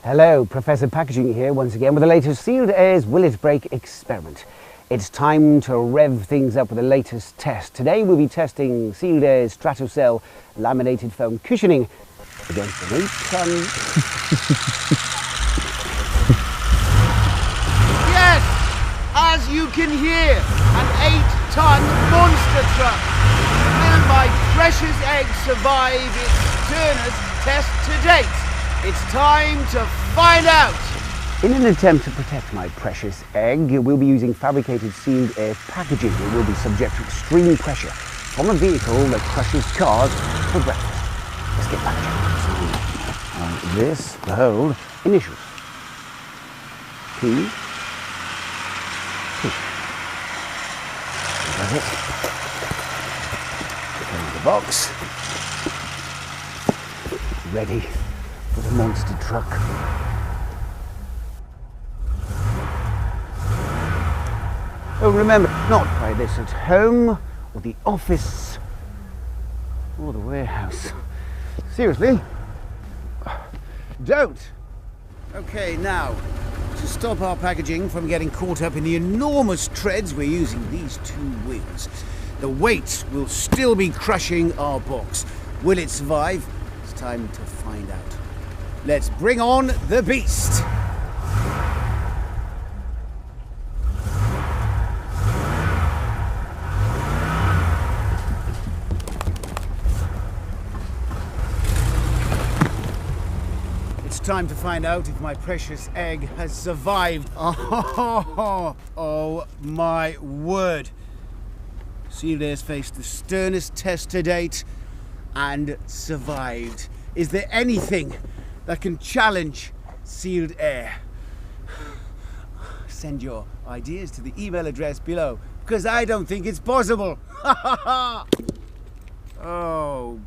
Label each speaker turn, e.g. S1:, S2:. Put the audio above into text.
S1: Hello, Professor Packaging here once again with the latest Sealed Air's Will It Break experiment. It's time to rev things up with the latest test. Today we'll be testing Sealed Air's Stratocell laminated foam cushioning against an 8-ton...
S2: Yes! As you can hear, an 8-ton monster truck. Will my precious egg survive its sternest test to date? It's time to find out!
S1: In an attempt to protect my precious egg, we'll be using fabricated sealed air packaging. It will be subject to extreme pressure from a vehicle that crushes cars for breakfast. Let's get back to this, the hold, initials. P. P. That's it. Close the box. Ready for the monster truck. Oh, remember, not try this at home, or the office, or the warehouse. Seriously, don't. Okay, now, to stop our packaging from getting caught up in the enormous treads, we're using these two wheels. The weight will still be crushing our box. Will it survive? It's time to find out. Let's bring on the beast. It's time to find out if my precious egg has survived. Oh my word. Sealed Air's faced the sternest test to date and survived. Is there anything that can challenge Sealed Air? Send your ideas to the email address below, because I don't think it's possible. Oh